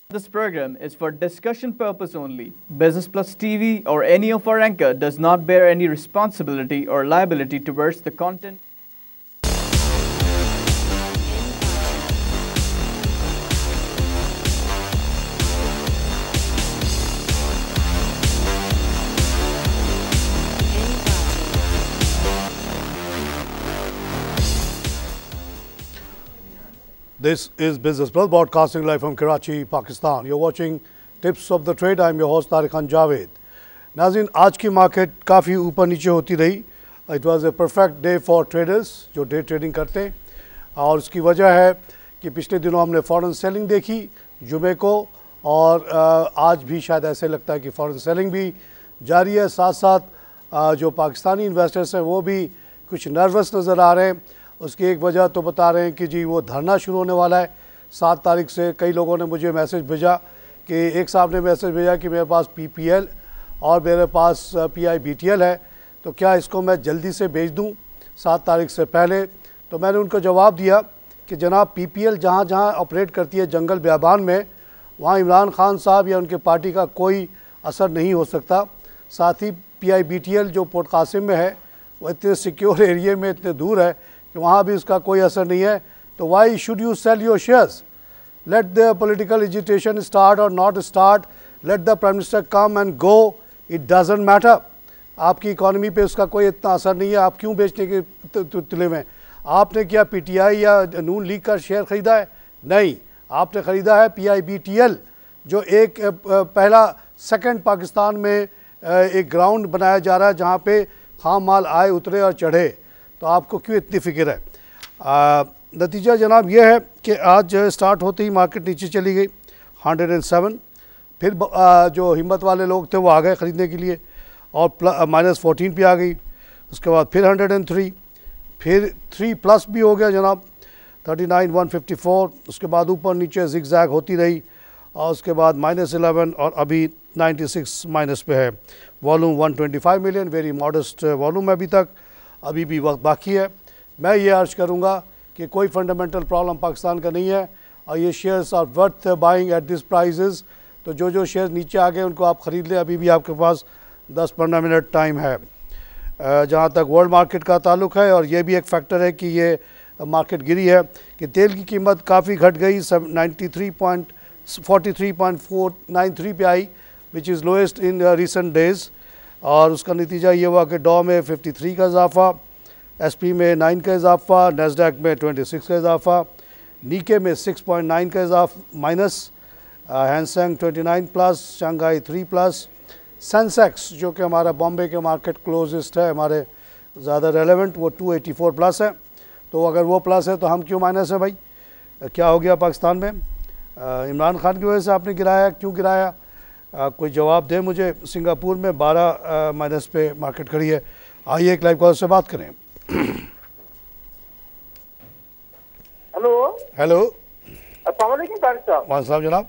This program is for discussion purpose only. Business Plus TV or any of our anchor does not bear any responsibility or liability towards the content. This is Business Plus broadcasting live from Karachi, Pakistan. You're watching Tips of the Trade. I'm your host Tariq Khan Javed. नाज़रीन, आज की market काफ़ी ऊपर नीचे होती रही. It was a perfect day for traders जो day trading करते हैं, और उसकी वजह है कि पिछले दिनों हमने फॉरेन सेलिंग देखी जुमे को, और आज भी शायद ऐसे लगता है कि फॉरेन सेलिंग भी जारी है. साथ साथ जो पाकिस्तानी इन्वेस्टर्स हैं वो भी कुछ नर्वस नज़र आ रहे हैं. उसकी एक वजह तो बता रहे हैं कि जी वो धरना शुरू होने वाला है 7 तारीख से. कई लोगों ने मुझे मैसेज भेजा कि एक साहब ने मैसेज भेजा कि मेरे पास PPL और मेरे पास PIBTL है, तो क्या इसको मैं जल्दी से बेच दूं 7 तारीख से पहले. तो मैंने उनको जवाब दिया कि जनाब, PPL जहाँ जहाँ ऑपरेट करती है जंगल बियाबान में, वहाँ इमरान खान साहब या उनके पार्टी का कोई असर नहीं हो सकता. साथ ही PIBTL जो पोर्ट कासिम में है वो इतने सिक्योर एरिए में इतने दूर है कि वहाँ भी उसका कोई असर नहीं है. तो why should you sell your shares? Let the political agitation start और not start, let the prime minister come and go, it doesn't matter. आपकी इकॉनमी पे उसका कोई इतना असर नहीं है. आप क्यों बेचने के तुले में? आपने क्या PTI या नून लीग का शेयर ख़रीदा है? नहीं, आपने ख़रीदा है PIBTL, जो एक पहला सेकंड पाकिस्तान में एक ग्राउंड बनाया जा रहा है जहाँ पे खाम माल आए उतरे और चढ़े. तो आपको क्यों इतनी फ़िक्र है? नतीजा जनाब यह है कि आज स्टार्ट होते ही मार्केट नीचे चली गई 107. फिर जो हिम्मत वाले लोग थे वो आ गए ख़रीदने के लिए और -14 पे आ गई. उसके बाद फिर 103, फिर 3+ भी हो गया जनाब 39 154. उसके बाद ऊपर नीचे जिगजैग होती रही और उसके बाद -11 और अभी 96 माइनस पे है. Volume 125 million, very modest volume है अभी तक. अभी भी वक्त बाकी है. मैं ये अर्ज करूँगा कि कोई फंडामेंटल प्रॉब्लम पाकिस्तान का नहीं है और ये shares are worth buying at this prices. तो जो शेयर्स नीचे आ गए उनको आप ख़रीद लें. अभी भी आपके पास 10-15 मिनट टाइम है. जहाँ तक वर्ल्ड मार्केट का ताल्लुक़ है, और ये भी एक फैक्टर है कि ये मार्केट गिरी है, कि तेल की कीमत काफ़ी घट गई, 43.493 पे आई, which is lowest in recent days. और उसका नतीजा ये हुआ कि डॉ में 53 का इजाफ़ा, SP में 9 का इजाफ़ा, नैस्डैक में 26 का इजाफ़ा, नीके में 6.9 का इजाफ़ा माइनस, हैंगसेंग 29+, शंघाई 3+, सेंसेक्स जो कि हमारा बॉम्बे के मार्केट क्लोजेस्ट है, हमारे ज़्यादा रेलेवेंट, वो 284+ है. तो अगर वो प्लस है तो हम क्यों माइनस है भाई? क्या हो गया पाकिस्तान में? इमरान खान की वजह से आपने गिराया, क्यों गिराया? कोई जवाब दे मुझे. सिंगापुर में 12 माइनस पे मार्केट खड़ी है. आइए एक लाइव कॉल से बात करें. हेलो, अस्सलाम वालेकुम तारिक साहब. वालेकुम जनाब.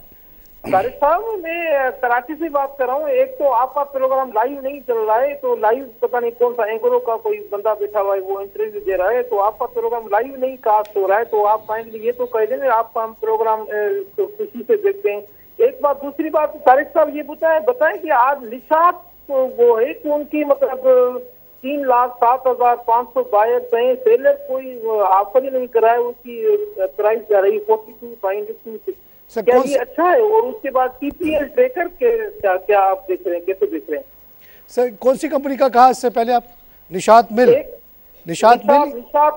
तारिक साहब, मैं कराची से बात कर रहा हूँ. एक तो आपका प्रोग्राम लाइव नहीं चल रहा है, तो लाइव पता नहीं कौन सा एंकरों का कोई बंदा बैठा हुआ है वो इंटरव्यू दे रहा है, तो आपका प्रोग्राम लाइव नहीं कास्ट हो रहा है. तो आप काइंडली ये तो कह देंगे आपका हम प्रोग्राम तो खुशी से देखते हैं. एक बात. दूसरी बात, तारिक साहब ये बताएं कि आज निशात तो वो है कि उनकी मतलब 3,07,500 बायर हैं, सेलर कोई ऑफर ही नहीं करा है, उसकी प्राइस जा रही 42.26. क्या ये अच्छा है? और उसके बाद PPL ट्रेकर के क्या आप देख रहे हैं, कैसे देख रहे हैं सर? कौन सी कंपनी का कहा इससे पहले आप? निशात मिल? निशात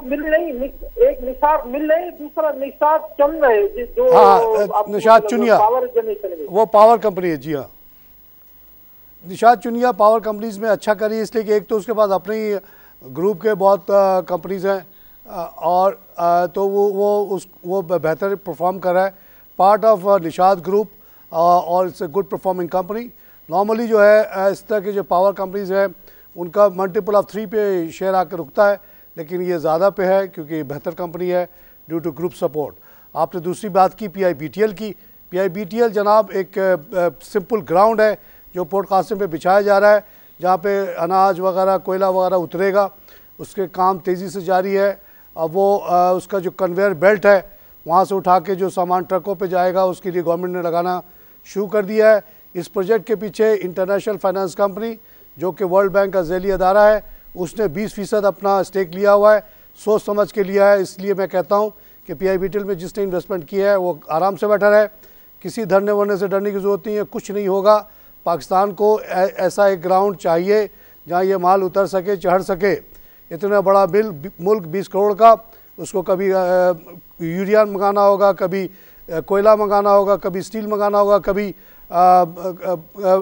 मिल नहीं, एक निशात मिल नहीं, दूसरा निशात चंद है जो निशात चुनिया, पावर जनरेशन, वो पावर कंपनी है. जी हाँ, निशात चुनिया पावर कंपनीज में अच्छा करी, इसलिए कि एक तो उसके पास अपनी ग्रुप के बहुत कंपनीज हैं, और तो वो बेहतर परफॉर्म कर रहा है. पार्ट ऑफ निशात ग्रुप, और it's a good performing company. Normally जो है इस तरह के जो पावर कंपनीज हैं उनका मल्टीपल ऑफ 3 पे शेयर आकर रुकता है, लेकिन ये ज़्यादा पे है क्योंकि बेहतर कंपनी है ड्यू टू ग्रुप सपोर्ट. आपने दूसरी बात की PIBTL की. PIBTL जनाब एक सिंपल ग्राउंड है जो पोर्ट कासिम पे बिछाया जा रहा है, जहाँ पे अनाज वगैरह कोयला वगैरह उतरेगा. उसके काम तेज़ी से जारी है. अब वो उसका जो कन्वेयर बेल्ट है वहाँ से उठा के जो सामान ट्रकों पे जाएगा उसके लिए गवर्नमेंट ने लगाना शुरू कर दिया है। इस प्रोजेक्ट के पीछे इंटरनेशनल फाइनेंस कंपनी जो कि वर्ल्ड बैंक का ज़ैली अदारा है, उसने 20% अपना स्टेक लिया हुआ है, सोच समझ के लिया है। इसलिए मैं कहता हूँ कि PIBTL में जिसने इन्वेस्टमेंट किया है वो आराम से बैठा है, किसी धरने वरने से डरने की ज़रूरत नहीं है, कुछ नहीं होगा। पाकिस्तान को ऐसा एक ग्राउंड चाहिए जहाँ ये माल उतर सके, चढ़ सके। इतना बड़ा मुल्क 20 करोड़ का, उसको कभी यूरिया मंगाना होगा, कभी कोयला मंगाना होगा, कभी स्टील मंगाना होगा, कभी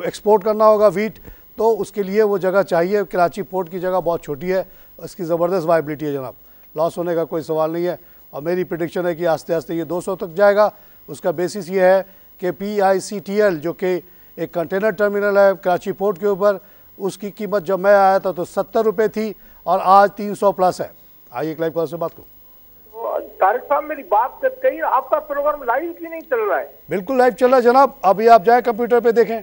एक्सपोर्ट करना होगा वीट, तो उसके लिए वो जगह चाहिए। कराची पोर्ट की जगह बहुत छोटी है, इसकी ज़बरदस्त वाइबिलिटी है जनाब, लॉस होने का कोई सवाल नहीं है। और मेरी प्रेडिक्शन है कि आस्ते आस्ते ये 200 तक जाएगा। उसका बेसिस ये है कि PICTL जो कि एक कंटेनर टर्मिनल है कराची पोर्ट के ऊपर, उसकी कीमत जब मैं आया था तो 70 रुपये थी और आज 300 प्लस है। आइए एक लाइव कॉल से बात करूँ। तारिक साहब मेरी बात कही, आपका प्रोग्राम लाइव क्यों नहीं चल रहा है? बिल्कुल लाइव चल रहा है जनाब, अभी आप जाए कंप्यूटर पे देखें।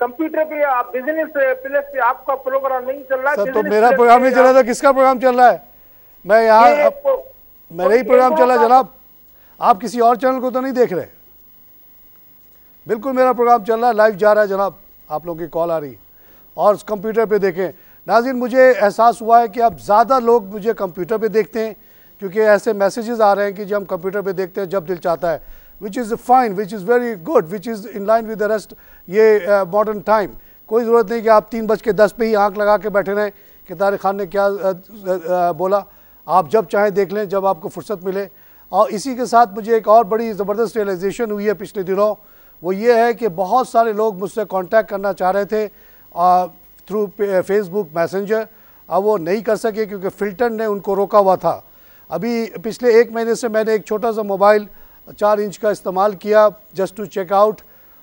कंप्यूटर पे आप बिजनेस प्लस पे आपका प्रोग्राम नहीं चल रहा है सर, तो मेरा प्रोग्राम नहीं चल रहा था, किसका प्रोग्राम चल रहा है? मैं यहाँ मेरा ही प्रोग्राम चल रहा है जनाब, आप किसी और चैनल को तो नहीं देख रहे। बिल्कुल मेरा प्रोग्राम चल रहा है, लाइव जा रहा है जनाब, आप लोगों की कॉल आ रही है और कंप्यूटर पे देखें। नाज़रीन, मुझे एहसास हुआ है कि अब ज़्यादा लोग मुझे कंप्यूटर पे देखते हैं, क्योंकि ऐसे मैसेजेस आ रहे हैं कि जब हम कंप्यूटर पे देखते हैं जब दिल चाहता है, which is fine, which is very good, which is in line with the rest ये मॉडर्न टाइम। कोई ज़रूरत नहीं कि आप 3:10 पे ही आँख लगा के बैठे रहें कि तारिक खान ने क्या बोला। आप जब चाहें देख लें, जब आपको फुर्सत मिले। और इसी के साथ मुझे एक और बड़ी ज़बरदस्त रियलाइजेशन हुई है पिछले दिनों, वो ये है कि बहुत सारे लोग मुझसे कांटेक्ट करना चाह रहे थे थ्रू फेसबुक मैसेंजर, अब वो नहीं कर सके क्योंकि फ़िल्टर ने उनको रोका हुआ था। अभी पिछले 1 महीने से मैंने एक छोटा सा मोबाइल 4 इंच का इस्तेमाल किया जस्ट टू चेक आउट,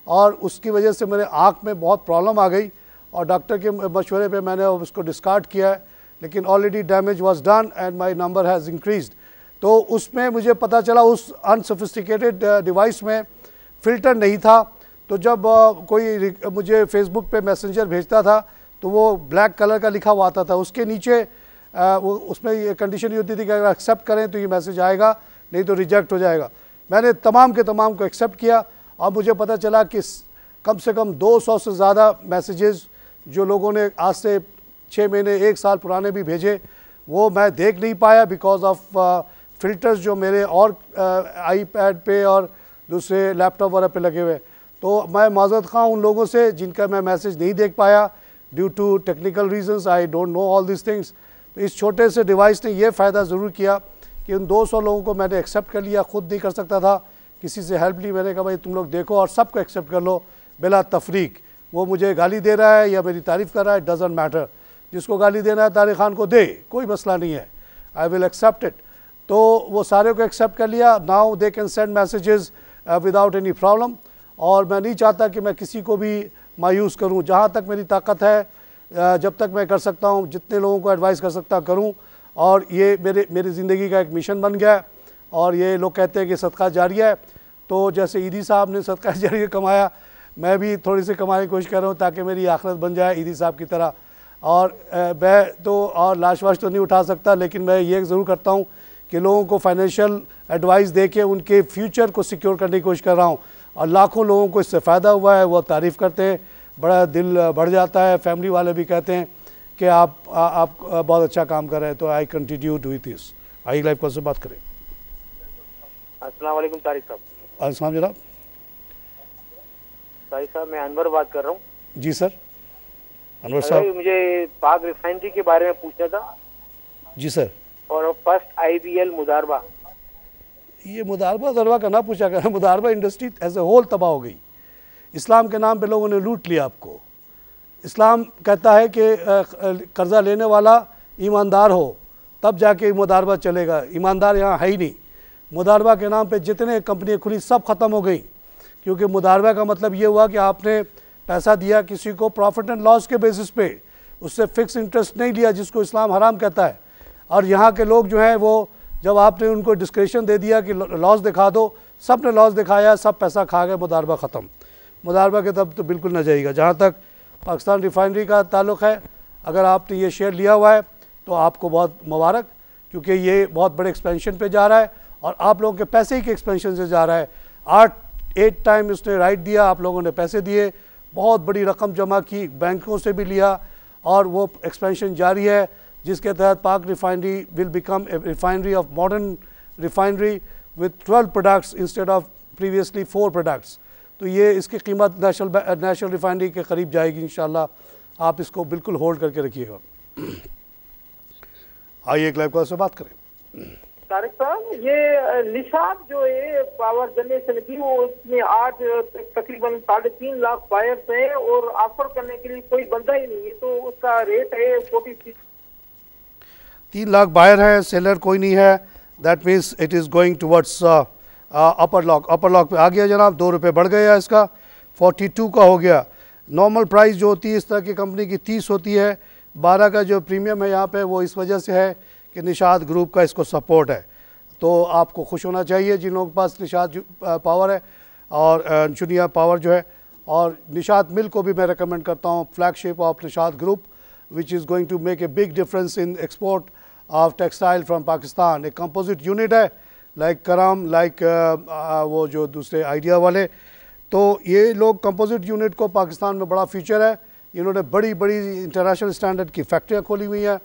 और उसकी वजह से मेरे आँख में बहुत प्रॉब्लम आ गई और डॉक्टर के मशवरे पे मैंने उसको डिस्कार्ड किया है, लेकिन already damage was done and my number has increased. तो उसमें मुझे पता चला उस अनसोफिस्टिकेटेड डिवाइस में फ़िल्टर नहीं था। तो जब कोई मुझे फेसबुक पे मैसेंजर भेजता था तो वो ब्लैक कलर का लिखा हुआ आता था, उसके नीचे वो उसमें ये कंडीशन ये होती थी कि अगर एक्सेप्ट करें तो ये मैसेज आएगा, नहीं तो रिजेक्ट हो जाएगा। मैंने तमाम के तमाम को एक्सेप्ट किया और मुझे पता चला कि कम से कम 200 से ज़्यादा मैसेजेस जो लोगों ने आज से 6 महीने 1 साल पुराने भी भेजे, वो मैं देख नहीं पाया बिकॉज ऑफ फ़िल्टर्स जो मेरे और आईपैड पे और दूसरे लैपटॉप वगैरह पे लगे हुए। तो मैं माज़रत ख़्वाह उन लोगों से जिनका मैं मैसेज नहीं देख पाया due to technical reasons, I don't know all this things. तो इस छोटे से डिवाइस ने ये फ़ायदा ज़रूर किया कि उन 200 लोगों को मैंने एक्सेप्ट कर लिया, ख़ुद नहीं कर सकता था, किसी से हेल्प ली। मैंने कहा भाई तुम लोग देखो और सबको एक्सेप्ट कर लो बिला तफरीक। वो मुझे गाली दे रहा है या मेरी तारीफ़ कर रहा है, डजेंट मैटर, जिसको गाली देना है तारिक खान को दे, कोई मसला नहीं है, आई विल एक्सेप्ट इट। तो वो सारे को एक्सेप्ट कर लिया। Now they can send messages without any problem. और मैं नहीं चाहता कि मैं किसी को भी मायूस करूं। जहां तक मेरी ताकत है, जब तक मैं कर सकता हूं, जितने लोगों को एडवाइस कर सकता करूं। और ये मेरी ज़िंदगी का एक मिशन बन गया है। और ये लोग कहते हैं कि सदका जारिया है, तो जैसे ईदी साहब ने सदका जारिया कमाया, मैं भी थोड़ी सी कमाने की कोशिश कर रहा हूँ ताकि मेरी आखिरत बन जाए ईदी साहब की तरह। और मैं तो और लाश वाश तो नहीं उठा सकता, लेकिन मैं ये ज़रूर करता हूँ कि लोगों को फाइनेंशियल एडवाइस दे के उनके फ्यूचर को सिक्योर करने की कोशिश कर रहा हूँ। और लाखों लोगों को इससे फ़ायदा हुआ है, वो तारीफ़ करते हैं, बड़ा दिल बढ़ जाता है। फैमिली वाले भी कहते हैं कि आप बहुत अच्छा काम कर रहे हैं। तो I continue do this. I live call से बात करें। अस्सलाम वालेकुम तारिक साहब। अस्सलाम जनाब। तारिक साहब, मैं अनवर बात कर रहा हूँ। जी सर, अनवर साहब। मुझे पाक रिफाइनरी के बारे में पूछना था। जी सर। और फर्स्ट IBL मुदारबा, ये मुदारबा का ना पूछा कर, मुदारबा इंडस्ट्री एज ए होल तबाह हो गई। इस्लाम के नाम पे लोगों ने लूट लिया आपको। इस्लाम कहता है कि कर्जा लेने वाला ईमानदार हो तब जाके मुदारबा चलेगा। ईमानदार यहाँ है ही नहीं। मुदारबा के नाम पे जितने कंपनियाँ खुली सब ख़त्म हो गई, क्योंकि मुदारबा का मतलब ये हुआ कि आपने पैसा दिया किसी को प्रॉफिट एंड लॉस के बेसिस पे, उससे फिक्स इंटरेस्ट नहीं लिया जिसको इस्लाम हराम कहता है। और यहाँ के लोग जो हैं वो जब आपने उनको डिस्क्रिप्शन दे दिया कि लॉस दिखा दो, सब ने लॉस दिखाया, सब पैसा खा गए, मुदारबा ख़त्म। मुदारबा के तब तो बिल्कुल न जाएगा। जहाँ तक पाकिस्तान रिफाइनरी का ताल्लुक़ है, अगर आपने ये शेयर लिया हुआ है तो आपको बहुत मुबारक, क्योंकि ये बहुत बड़े एक्सपेंशन पे जा रहा है और आप लोगों के पैसे ही के एक्सपेंशन से जा रहा है। 8 टाइम उसने राइट दिया, आप लोगों ने पैसे दिए, बहुत बड़ी रकम जमा की, बैंकों से भी लिया, और वो एक्सपेंशन जारी है, जिसके तहत पाक refinery will become a refinery of modern refinery with 12 products instead of previously 4 products. तो ये इसकी कीमत नेशनल रिफाइनरी के करीब जाएगी इंशाल्लाह। आप इसको बिल्कुल होल्ड करके रखिएगा। आइए एक लाइव कॉल से बात करें। तारिक साहब, ये निशात जो है पावर जनरेशन की, वो उसमें आज तकरीबन 3.5 लाख बायर्स हैं और ऑफर करने के लिए कोई बंदा ही नहीं है, तो उसका रेट है 43। 3 लाख बायर है, सेलर कोई नहीं है। That means it is going towards upper lock. Upper lock पे आ गया जनाब, 2 रुपये बढ़ गया इसका, 42 का हो गया। नॉर्मल प्राइस जो होती है इस तरह की कंपनी की 30 होती है। 12 का जो प्रीमियम है यहाँ पे वो इस वजह से है कि निशात ग्रुप का इसको सपोर्ट है। तो आपको खुश होना चाहिए जिन लोगों के पास निशात पावर है और चुनिया पावर जो है। और निशात मिल को भी मैं रिकमेंड करता हूँ, flagship of Nishat group, which is going to make a big difference in export of textile from Pakistan. एक कंपोजिट यूनिट है लाइक करम, लाइक वो जो दूसरे आइडिया वाले। तो ये लोग कंपोजिट यूनिट को पाकिस्तान में बड़ा फ्यूचर है। इन्होंने बड़ी बड़ी इंटरनेशनल स्टैंडर्ड की फैक्ट्रियाँ खोली हुई हैं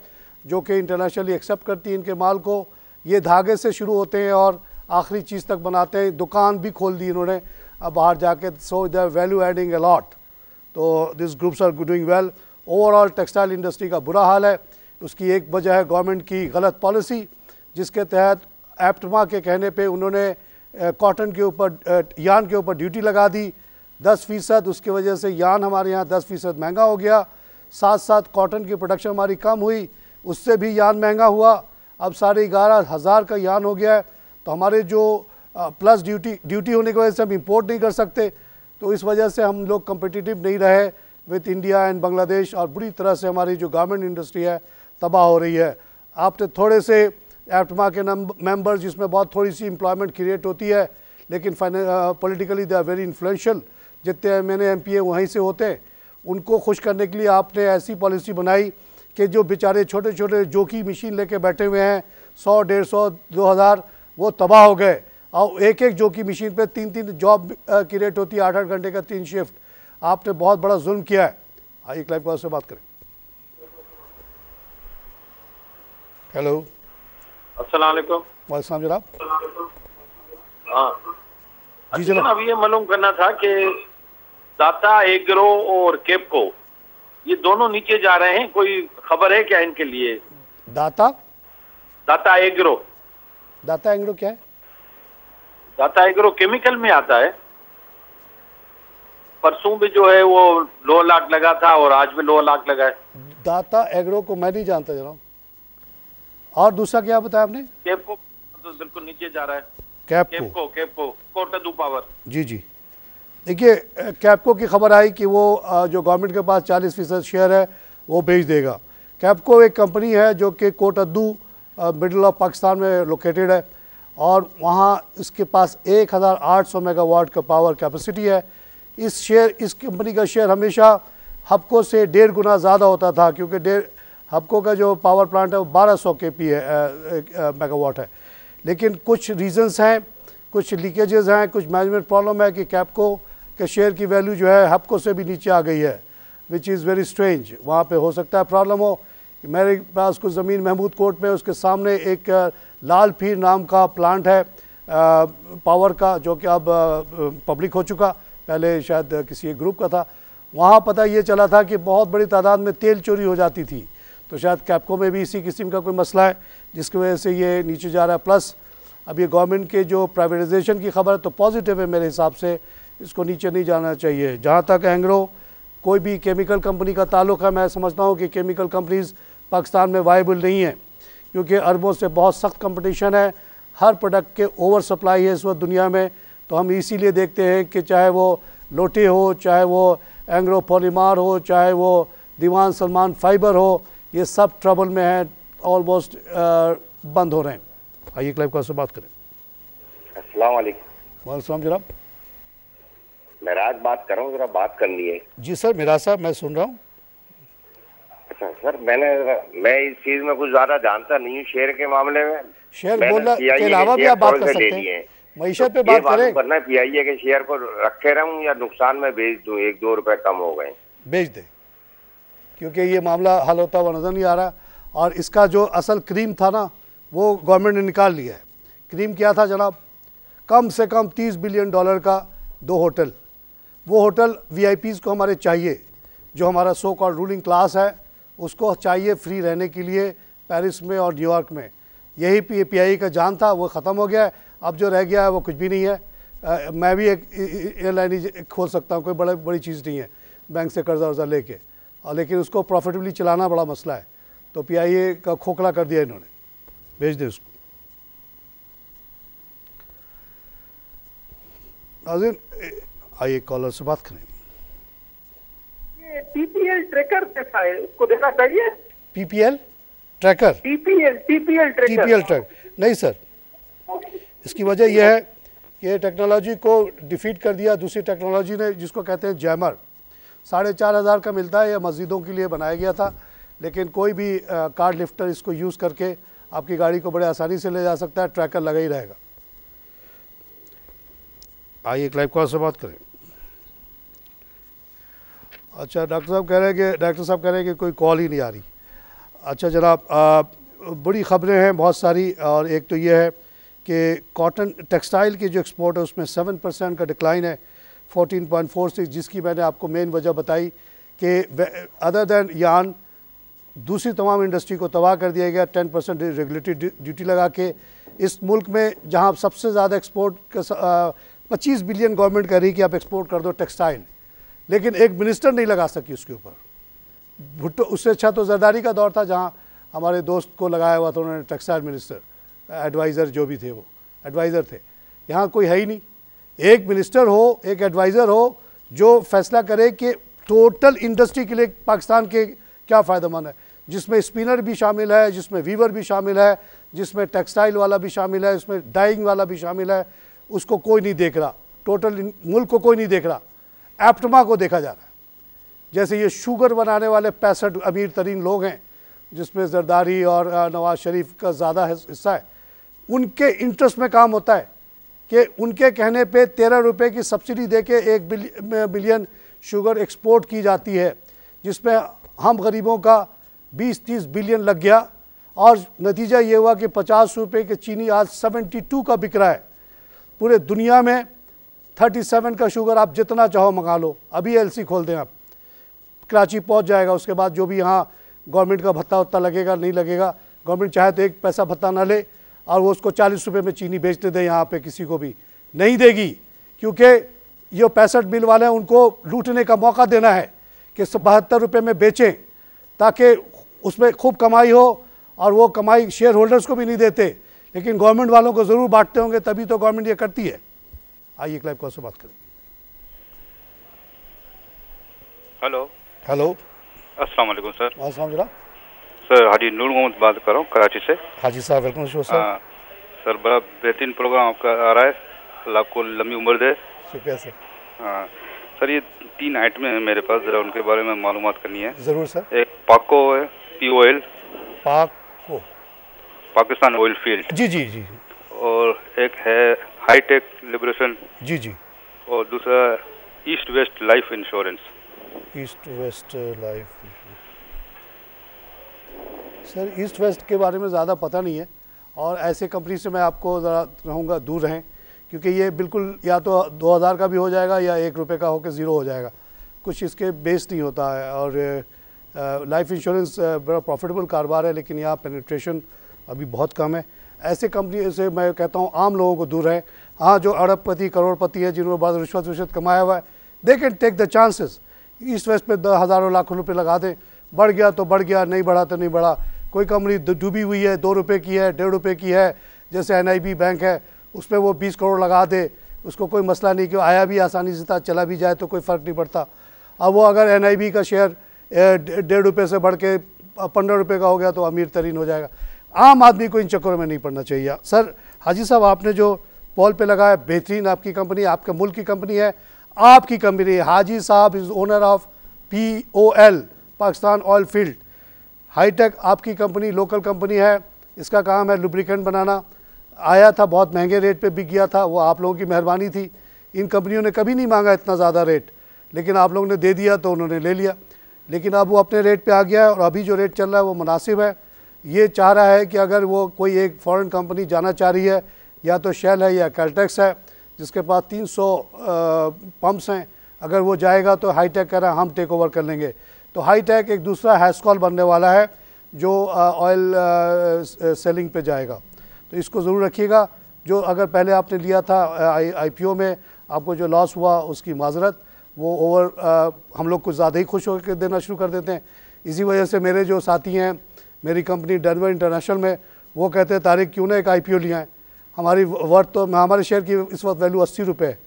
जो कि इंटरनेशनली एक्सेप्ट करती हैं इनके माल को। ये धागे से शुरू होते हैं और आखिरी चीज़ तक बनाते हैं। दुकान भी खोल दी इन्होंने अब बाहर जाके, so they are value adding a lot. तो this groups are doing well. Overall textile industry का बुरा हाल है। उसकी एक वजह है गवर्नमेंट की गलत पॉलिसी, जिसके तहत एप्टमा के कहने पे उन्होंने कॉटन के ऊपर, यान के ऊपर ड्यूटी लगा दी 10%। उसकी वजह से यान हमारे यहाँ 10% महंगा हो गया। साथ साथ कॉटन की प्रोडक्शन हमारी कम हुई, उससे भी यान महंगा हुआ। अब 11,500 का यान हो गया है। तो हमारे जो प्लस ड्यूटी होने की वजह से हम इंपोर्ट नहीं कर सकते। तो इस वजह से हम लोग कम्पिटिटिव नहीं रहे विद इंडिया एंड बांग्लादेश, और बुरी तरह से हमारी जो गारमेंट इंडस्ट्री है तबाह हो रही है। आपने थोड़े से एप्टमा के मेंबर्स, जिसमें बहुत थोड़ी सी एम्प्लॉयमेंट क्रिएट होती है, लेकिन politically they are very influential. जितने मैंने MPA वहीं से होते हैं, उनको खुश करने के लिए आपने ऐसी पॉलिसी बनाई कि जो बेचारे छोटे छोटे जोकी मशीन लेके बैठे हुए हैं 100, 150, 2000, वो तबाह हो गए। और एक एक जोकी मशीन पे 3 जॉब क्रिएट होती है, 8-8 घंटे का 3 शिफ्ट। आपने बहुत बड़ा जुल्म किया है। आइए एक लाइव कॉल से बात करें। हेलो, अस्सलाम वालेकुम। वालेकुम जनाब। हाँ जी जनाब। अब ये मालूम करना था कि दाता एग्रो और केपको ये दोनों नीचे जा रहे हैं, कोई खबर है क्या इनके लिए? दाता एग्रो क्या है? दाता एग्रो केमिकल में आता है। परसों भी जो है वो 2 लाख लगा था और आज भी 2 लाख लगा है। दाता एग्रो को मैं नहीं जानता जनाब। और दूसरा क्या बताया आपने? केपको तो बिल्कुल नीचे जा रहा है। केपको कोटदू पावर। जी। देखिए, कैपको की खबर आई कि वो जो गवर्नमेंट के पास 40% शेयर है वो बेच देगा। कैपको एक कंपनी है जो कि कोटद्दू मिडल ऑफ पाकिस्तान में लोकेटेड है, और वहाँ इसके पास 1800 मेगावाट का पावर कैपेसिटी है। इस कंपनी का शेयर हमेशा हबको से 1.5 गुना ज़्यादा होता था, क्योंकि हबको का जो पावर प्लांट है वो 1200 kP है, मेगावाट है। लेकिन कुछ रीजंस हैं, कुछ लीकेजेस हैं, कुछ मैनेजमेंट प्रॉब्लम है कि कैपको के शेयर की वैल्यू जो है हबको से भी नीचे आ गई है, विच इज़ वेरी स्ट्रेंज। वहाँ पे हो सकता है प्रॉब्लम हो। मेरे पास कुछ ज़मीन महमूद कोर्ट में, उसके सामने एक लाल पीर नाम का प्लांट है पावर का, जो कि अब पब्लिक हो चुका, पहले शायद किसी एक ग्रुप का था। वहाँ पता ये चला था कि बहुत बड़ी तादाद में तेल चोरी हो जाती थी। तो शायद कैपको में भी इसी किस्म का कोई मसला है जिसकी वजह से ये नीचे जा रहा है। प्लस अब ये गवर्नमेंट के जो प्राइवेटाइजेशन की खबर है तो पॉजिटिव है मेरे हिसाब से, इसको नीचे नहीं जाना चाहिए। जहाँ तक एंग्रो कोई भी केमिकल कंपनी का ताल्लुक़ है, मैं समझता हूँ कि केमिकल कंपनीज़ पाकिस्तान में वायबल नहीं है, क्योंकि अरबों से बहुत सख्त कंपटीशन है। हर प्रोडक्ट के ओवर सप्लाई है इस वक्त दुनिया में। तो हम इसीलिए देखते हैं कि चाहे वो लोटे हो, चाहे वो एंग्रो पॉलीमार हो, चाहे वो दीवान सलमान फाइबर हो, ये सब ट्रबल में है, ऑलमोस्ट बंद हो रहे हैं। आइए क्लाइव कॉल से बात करें। अस्सलाम वालेकुम। वालेकुम जनाब। मेराज बात कर रहा हूँ, जरा बात करनी है। जी सर, मेराज साहब मैं सुन रहा हूँ। अच्छा सर, मैं इस चीज में कुछ ज्यादा जानता नहीं हूँ शेयर के मामले में। शेयर बोलने के अलावा भी आप बात कर सकते हैं, मईशत पे बात करें। करना है PIA के शेयर को रखे रहूं या नुकसान में बेच दूं, 1-2 रुपए कम हो गए, बेच दे, क्योंकि ये मामला हल होता हुआ नजर नहीं आ रहा। और इसका जो असल क्रीम था ना, वो गवर्नमेंट ने निकाल लिया है। क्रीम क्या था जनाब? कम से कम $30 बिलियन का 2 होटल। वो होटल VIPs को हमारे चाहिए, जो हमारा सो कॉल्ड रूलिंग क्लास है उसको चाहिए फ्री रहने के लिए पेरिस में और न्यूयॉर्क में। यही PIA का जान था, वो ख़त्म हो गया है। अब जो रह गया है वो कुछ भी नहीं है। मैं भी एक एयरलाइन खोल सकता हूँ, कोई बड़ी चीज़ नहीं है बैंक से कर्जा वर्जा लेके, और लेकिन उसको प्रॉफिटेबली चलाना बड़ा मसला है। तो PIA का खोखला कर दिया इन्होंने, भेज दे उसको। आइए कॉलर से बात करें। ये TPL ट्रैकर कैसा है, उसको देना चाहिए? PPL ट्रैकर, TPL ट्रैकर नहीं सर। इसकी वजह यह है कि टेक्नोलॉजी को डिफीट कर दिया दूसरी टेक्नोलॉजी ने, जिसको कहते हैं जैमर। 4,500 का मिलता है, यह मस्जिदों के लिए बनाया गया था, लेकिन कोई भी कार लिफ्टर इसको यूज़ करके आपकी गाड़ी को बड़े आसानी से ले जा सकता है। ट्रैकर लगा ही रहेगा। आइए एक लाइव कॉल से बात करें। अच्छा, डॉक्टर साहब कह रहे हैं कि कोई कॉल ही नहीं आ रही। अच्छा जनाब, बड़ी ख़बरें हैं बहुत सारी, और एक तो ये है कि कॉटन टेक्सटाइल की जो एक्सपोर्ट है उसमें 7% का डिक्लाइन है, 14.46, जिसकी मैंने आपको मेन वजह बताई कि अदर दैन यान दूसरी तमाम इंडस्ट्री को तबाह कर दिया गया 10% रेगुलेटरी ड्यूटी लगा के। इस मुल्क में जहां सबसे ज़्यादा एक्सपोर्ट का 25 बिलियन गवर्नमेंट कह रही कि आप एक्सपोर्ट कर दो टेक्सटाइल, लेकिन एक मिनिस्टर नहीं लगा सकी उसके ऊपर। भुट्टो, उससे अच्छा तो जरदारी का दौर था जहां हमारे दोस्त को लगाया हुआ था उन्होंने टेक्सटाइल मिनिस्टर, एडवाइज़र जो भी थे वो एडवाइज़र थे। यहाँ कोई है ही नहीं। एक मिनिस्टर हो, एक एडवाइज़र हो जो फैसला करे कि टोटल इंडस्ट्री के लिए पाकिस्तान के क्या फ़ायदेमंद है, जिसमें स्पिनर भी शामिल है, जिसमें वीवर भी शामिल है, जिसमें टेक्सटाइल वाला भी शामिल है, इसमें डाइंग वाला भी शामिल है। उसको कोई नहीं देख रहा, टोटल मुल्क को कोई नहीं देख रहा। एप्टमा को देखा जा रहा है। जैसे ये शुगर बनाने वाले 65 अमीर तरीन लोग हैं, जिसमें जरदारी और नवाज शरीफ का ज़्यादा हिस्सा है, उनके इंटरेस्ट में काम होता है कि उनके कहने पे 13 रुपये की सब्सिडी देके 1 बिलियन शुगर एक्सपोर्ट की जाती है, जिसमें हम गरीबों का 20-30 बिलियन लग गया। और नतीजा ये हुआ कि 50 रुपये के चीनी आज 72 का बिक रहा है। पूरे दुनिया में 37 का शुगर आप जितना चाहो मंगा लो। अभी LC खोल दें आप, कराची पहुंच जाएगा। उसके बाद जो भी यहाँ गवर्नमेंट का भत्ता वत्ता लगेगा नहीं लगेगा, गवर्नमेंट चाहे तो 1 पैसा भत्ता ना ले और वो उसको 40 रुपये में चीनी बेचते दे, यहाँ पे किसी को भी नहीं देगी, क्योंकि ये 65 बिल वाले हैं, उनको लूटने का मौका देना है कि 72 रुपये में बेचें ताकि उसमें खूब कमाई हो। और वो कमाई शेयर होल्डर्स को भी नहीं देते, लेकिन गवर्नमेंट वालों को ज़रूर बांटते होंगे, तभी तो गवर्नमेंट ये करती है। आइए एक लाइव कॉल से बात करें। हेलो, अस्सलाम वालेकुम सर। वालेकुम सलाम सर, हाजी नूर मोहम्मद बात कर रहा हूँ कराची से। हाजी साहब वेलकम शो सर। सर बड़ा बेहतरीन प्रोग्राम आपका आ रहा है, अल्लाह आपको लंबी उम्र दे। शुक्रिया सर। हाँ सर, ये 3 आइटम है मेरे पास, ज़रा उनके बारे में मालूमात करनी है। ज़रूर सर। एक पाको है, POL, पाकिस्तान ऑयल फील्ड। जी जी जी। और एक है हाईटेक लिबरेशन। जी जी। और दूसरा east west life insurance. East west life sir, east west के बारे में ज़्यादा पता नहीं है, और ऐसे कंपनी से मैं आपको ज़रा रहूँगा दूर रहें, क्योंकि ये बिल्कुल या तो 2000 का भी हो जाएगा या 1 रुपये का होकर 0 हो जाएगा, कुछ इसके बेस नहीं होता है। और लाइफ इंश्योरेंस बड़ा प्रॉफिटेबल कारोबार है, लेकिन यहाँ पेनिट्रेशन अभी बहुत कम है। ऐसे कंपनी से मैं कहता हूँ आम लोगों को दूर रहें। हाँ, जो अरबपति करोड़पति है, जिन्होंने बाद रिश्वत कमाया हुआ है, they can take the chances. East west पे हज़ारों लाखों रुपये लगा दें, बढ़ गया तो बढ़ गया, नहीं बढ़ा तो नहीं बढ़ा। कोई कंपनी डूबी हुई है, 2 रुपये की है, 1.5 रुपये की है, जैसे NIB बैंक है, उस पर वो 20 करोड़ लगा दे, उसको कोई मसला नहीं कि आया भी आसानी से था, चला भी जाए तो कोई फ़र्क नहीं पड़ता। अब वो अगर NIB का शेयर 1.5 रुपये से बढ़ के 15 रुपये का हो गया तो अमीर तरीन हो जाएगा। आम आदमी को इन चक्करों में नहीं पड़ना चाहिए। सर हाजी साहब, आपने जो पॉल पे लगाया, बेहतरीन, आपकी कंपनी, आपके मुल्क की कंपनी है, आपकी कंपनी। हाजी साहब is owner of POL, Pakistan oil field. Hi-tech आपकी कंपनी लोकल कंपनी है, इसका काम है लुब्रिकेंट बनाना। आया था बहुत महंगे रेट पे बिक गया था, वो आप लोगों की मेहरबानी थी। इन कंपनियों ने कभी नहीं मांगा इतना ज़्यादा रेट, लेकिन आप लोगों ने दे दिया तो उन्होंने ले लिया। लेकिन अब वो अपने रेट पे आ गया है और अभी जो रेट चल रहा है वो मुनासिब है। ये चाह रहा है कि अगर वो कोई एक फ़ॉरेन कंपनी जाना चाह रही है, या तो शेल है या कैल्टेक्स है जिसके पास 300 पंप्स हैं, अगर वो जाएगा तो हाईटेक कह रहा है हम टेक ओवर कर लेंगे। तो हाईटेक एक दूसरा हैस्कॉल बनने वाला है जो ऑयल सेलिंग पे जाएगा। तो इसको ज़रूर रखिएगा। जो अगर पहले आपने लिया था IPO में आपको जो लॉस हुआ उसकी माजरत, वो ओवर हम लोग कुछ ज़्यादा ही खुश होकर देना शुरू कर देते हैं। इसी वजह से मेरे जो साथी हैं मेरी कंपनी डेनवर इंटरनेशनल में, वो कहते हैं तारिक क्यों ना एक IPO लिया है, हमारी वर्थ तो हमारे शेयर की इस वक्त वैल्यू 80 रुपये है,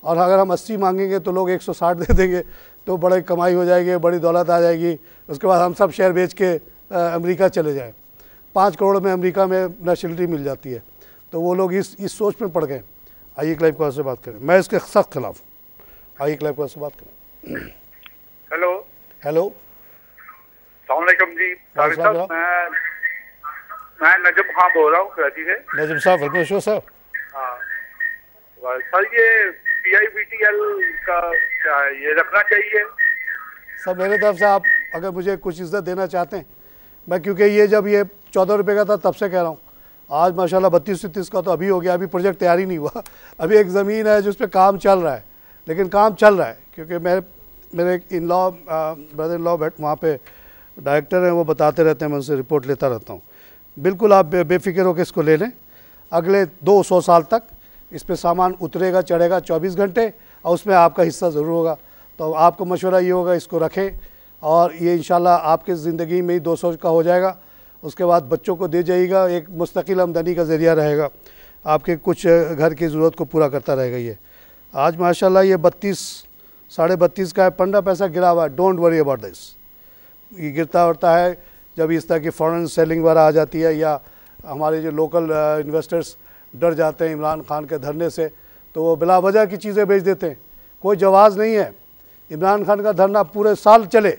और अगर हम 80 मांगेंगे तो लोग 160 दे देंगे, तो बड़ी कमाई हो जाएगी, बड़ी दौलत आ जाएगी। उसके बाद हम सब शेयर बेच के अमेरिका चले जाएँ। 5 करोड़ में अमेरिका में नेशनलिटी मिल जाती है। तो वो लोग इस सोच में पड़ गए। आइए क्लाइव कॉल से बात करें, मैं इसके सख्त खिलाफ हूँ। आइए क्लाइव कॉल से बात करें। हेलो हेलो, अस्सलाम वालेकुम जी तारिक साहब, मैं नजम खान बोल रहा हूँ कराची से। नजम साहब वेलकम शो सर। हाँ सर, ये PIBTL का क्या है, ये रखना चाहिए? सर मेरे तरफ से आप अगर मुझे कुछ इज्जत देना चाहते हैं, मैं क्योंकि ये जब ये 14 रुपये का था तब से कह रहा हूँ, आज माशाल्लाह 32-33 का तो अभी हो गया। अभी प्रोजेक्ट तैयार ही नहीं हुआ, अभी एक ज़मीन है जिस पे काम चल रहा है, लेकिन काम चल रहा है क्योंकि मेरे in law brother in law वहाँ पे डायरेक्टर हैं, वो बताते रहते हैं, मैं उनसे रिपोर्ट लेता रहता हूँ। बिल्कुल आप बेफिक्र होकर इसको ले लें। अगले 200 साल तक इस पर सामान उतरेगा चढ़ेगा 24 घंटे, और उसमें आपका हिस्सा ज़रूर होगा। तो आपको मशवरा ये होगा इसको रखें, और ये इंशाल्लाह आपकी ज़िंदगी में ही 200 का हो जाएगा। उसके बाद बच्चों को दे जाइएगा, एक मुस्तकिल आमदनी का ज़रिया रहेगा, आपके कुछ घर की ज़रूरत को पूरा करता रहेगा। ये आज माशाल्लाह ये 32-32.5 का है, 15 पैसा गिरा हुआ है। Don't worry about this. ये गिरता उड़ता है जब इस तरह की फ़ॉरेन सेलिंग वगैरह आ जाती है, या हमारे जो लोकल इन्वेस्टर्स डर जाते हैं इमरान खान के धरने से, तो वो बिला वजह की चीज़ें बेच देते हैं। कोई जवाज़ नहीं है, इमरान खान का धरना पूरे साल चले,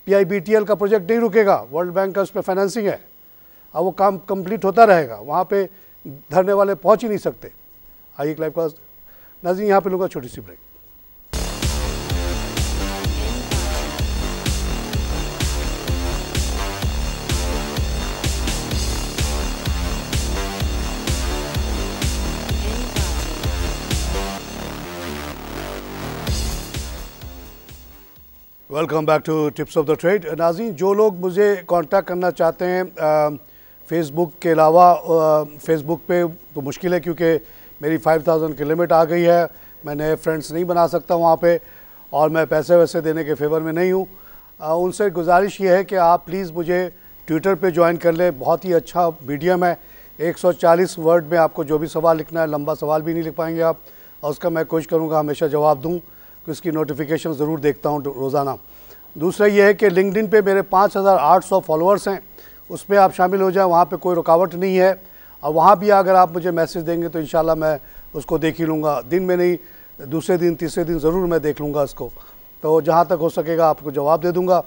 PIBTL का प्रोजेक्ट नहीं रुकेगा, वर्ल्ड बैंक का उस पर फाइनेंसिंग है, और वो काम कंप्लीट होता रहेगा, वहाँ पे धरने वाले पहुँच ही नहीं सकते। आइए क्लाइव का नाज़रीन, यहाँ पे लूँगा छोटी सी break. Welcome back to tips of the trade. नाज़रीन, जो लोग मुझे कांटेक्ट करना चाहते हैं फेसबुक के अलावा, फेसबुक पे तो मुश्किल है क्योंकि मेरी 5000 की लिमिट आ गई है, मैं नए फ्रेंड्स नहीं बना सकता वहाँ पे, और मैं पैसे वैसे देने के फेवर में नहीं हूँ। उनसे गुजारिश ये है कि आप प्लीज़ मुझे ट्विटर पे ज्वाइन कर लें। बहुत ही अच्छा मीडियम है, 140 वर्ड में आपको जो भी सवाल लिखना है, लंबा सवाल भी नहीं लिख पाएंगे आप, और उसका मैं कोशिश करूँगा हमेशा जवाब दूँ, कि उसकी नोटिफिकेशन ज़रूर देखता हूँ रोज़ाना। दूसरा ये है कि लिंक्डइन पे मेरे 5800 फॉलोअर्स हैं, उसमें आप शामिल हो जाएं, वहाँ पे कोई रुकावट नहीं है, और वहाँ भी अगर आप मुझे मैसेज देंगे तो इंशाल्लाह मैं उसको देख ही लूँगा। दिन में नहीं, दूसरे दिन तीसरे दिन ज़रूर मैं देख लूँगा इसको, तो जहाँ तक हो सकेगा आपको जवाब दे दूँगा।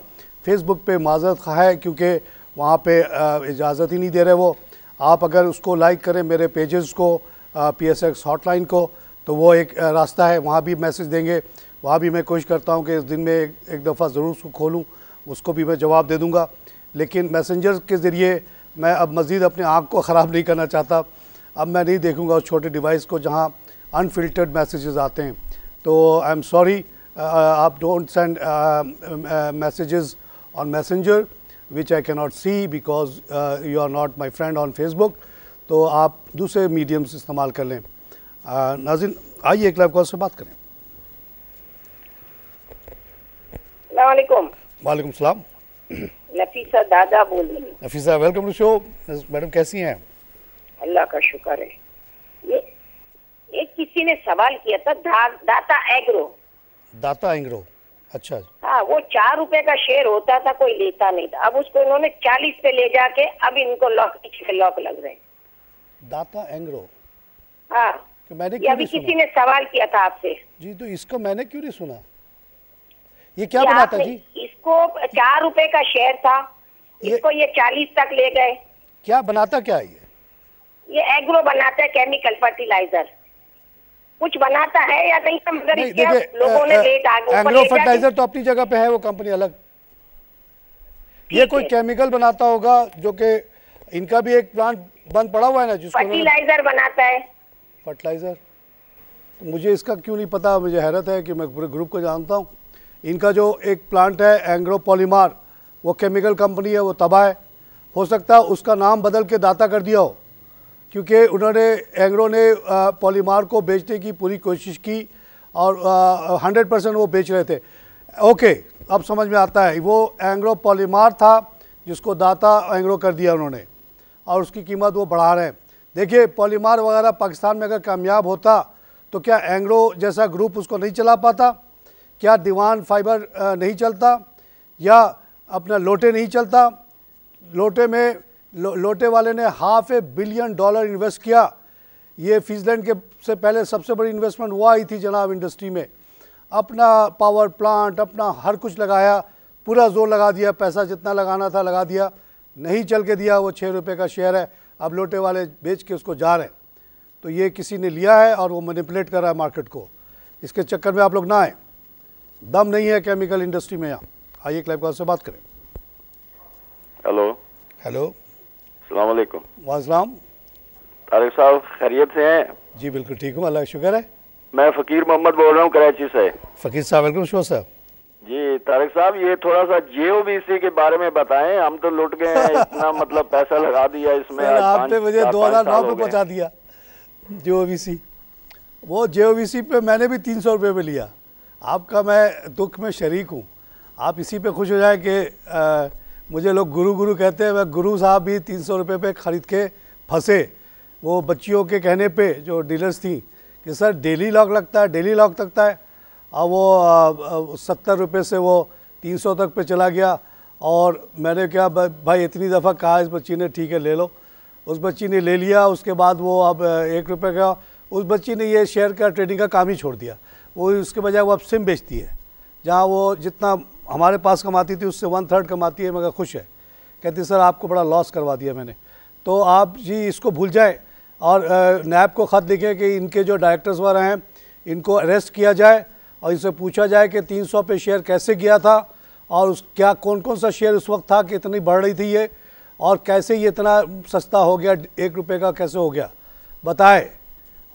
फेसबुक पे माज़रत खा है क्योंकि वहाँ पे इजाज़त ही नहीं दे रहे वो। आप अगर उसको लाइक करें मेरे पेजेस को, PSX हॉटलाइन को, तो वो एक रास्ता है, वहाँ भी मैसेज देंगे। वहाँ भी मैं कोशिश करता हूँ कि इस दिन में एक दफ़ा ज़रूर उसको खोलूँ, उसको भी मैं जवाब दे दूँगा। लेकिन मैसेंजर के ज़रिए मैं अब मज़ीद अपने आँख को ख़राब नहीं करना चाहता। अब मैं नहीं देखूँगा उस छोटे डिवाइस को जहाँ अनफिल्टर्ड मैसेजेस आते हैं। तो आई एम सॉरी, आप don't send messages on Messenger which I can not see because you are not my friend on Facebook. तो आप दूसरे मीडियम्स इस्तेमाल कर लें। नाज़रीन, आइए एक लाइव कॉल से बात करें। वालेकुम सलाम। नफीसा दादा बोल रही हूँ। Nafisa welcome to show. Madam कैसी हैं? अल्लाह का शुक्र है। ये किसी ने सवाल किया था, दाता एग्रो। दाता एग्रो, अच्छा। हाँ, वो 4 रुपए का शेयर होता था, कोई लेता नहीं था, अब उसको इन्होंने 40 पे ले जाके अब इनको लॉक लग रहे हैं। दाता एग्रो, हाँ, तो मैंने अभी किसी ने सवाल किया था आपसे जी, तो इसको मैंने क्यों नहीं सुना? ये क्या बनाता जी? इसको 4 रुपए का शेयर था, इसको ये 40 तक ले गए। क्या बनाता क्या है ये एग्रो बनाता है, केमिकल फर्टिलाइजर कुछ बनाता है या नहीं, मगर लोगों ने रेट आगे एग्रो फर्टिलाइजर तो अपनी जगह पे है, वो कंपनी अलग। ये कोई केमिकल बनाता होगा, जो कि इनका भी एक प्लांट बंद पड़ा हुआ है ना, जिसको फर्टिलाइजर बनाता है। फर्टिलाइजर तो मुझे इसका क्यों नहीं पता, मुझे हैरत है कि मैं पूरे ग्रुप को जानता हूँ। इनका जो एक प्लांट है एग्रो पॉलीमार, वो केमिकल कंपनी है, वो तबाह है। हो सकता है उसका नाम बदल के दाता कर दिया हो, क्योंकि उन्होंने एग्रो ने पॉलीमार को बेचने की पूरी कोशिश की और 100% वो बेच रहे थे। ओके, अब समझ में आता है, वो एग्रो पॉलीमार था जिसको दाता एग्रो कर दिया उन्होंने, और उसकी कीमत वो बढ़ा रहे हैं। देखिए, पॉलीमार वगैरह पाकिस्तान में अगर कामयाब होता तो क्या एग्रो जैसा ग्रुप उसको नहीं चला पाता? क्या दीवान फाइबर नहीं चलता, या अपना लोटे नहीं चलता? लोटे में लोटे वाले ने $500 बिलियन इन्वेस्ट किया। ये फिजलैंड के से पहले सबसे बड़ी इन्वेस्टमेंट वो आई थी जनाब इंडस्ट्री में। अपना पावर प्लांट, अपना हर कुछ लगाया, पूरा जोर लगा दिया, पैसा जितना लगाना था लगा दिया, नहीं चल के दिया। वो ₹6 का शेयर है, अब लोटे वाले बेच के उसको जा रहे हैं। तो ये किसी ने लिया है और वो मैनिपुलेट कर रहा है मार्केट को। इसके चक्कर में आप लोग ना आए, दम नहीं है केमिकल इंडस्ट्री में। यहाँ आइए क्लाइव कॉल से बात करें। हेलो हेलो, अस्सलाम वालेकुम। वालेकुम। तारिक साहब खैरियत से हैं? जी बिल्कुल ठीक हूँ, अल्लाह का शुक्र है। मैं फ़कीर मोहम्मद बोल रहा हूँ कराची से। फ़कीर साहब वेलकम शो साहब। जी तारिक साहब, ये थोड़ा सा JOBC के बारे में बताएं, हम तो लुट गए हैं इतना मतलब पैसा लगा दिया इसमें। आपने मुझे 2009 में पहुँचा दिया JOBC। वो JOBC पे मैंने भी ₹300 पे लिया। आपका मैं दुख में शरीक हूँ, आप इसी पे खुश हो जाए कि मुझे लोग गुरु कहते हैं। मैं गुरु साहब भी ₹300 पे ख़रीद के फंसे, वो बच्चियों के कहने पे, जो डीलर्स थी कि सर डेली लॉक लगता है, डेली लॉक लगता है। और वो ₹70 से वो 300 तक पे चला गया। और मैंने क्या भाई इतनी दफ़ा कहा इस बच्ची ने, ठीक है ले लो। उस बच्ची ने ले लिया। उसके बाद वो अब ₹1 का, उस बच्ची ने ये शेयर का ट्रेडिंग का काम ही छोड़ दिया। वो उसके बजाय वो अब सिम बेचती है, जहाँ वो जितना हमारे पास कमाती थी उससे 1/3 कमाती है, मगर खुश है। कहती सर आपको बड़ा लॉस करवा दिया मैंने। तो आप जी इसको भूल जाए और नैब को ख़त लिखें कि इनके जो डायरेक्टर्स वगैरह हैं इनको अरेस्ट किया जाए और इनसे पूछा जाए कि 300 पे शेयर कैसे गया था, और उस क्या कौन कौन सा शेयर उस वक्त था कि इतनी बढ़ रही थी ये, और कैसे ये इतना सस्ता हो गया, ₹1 का कैसे हो गया, बताए।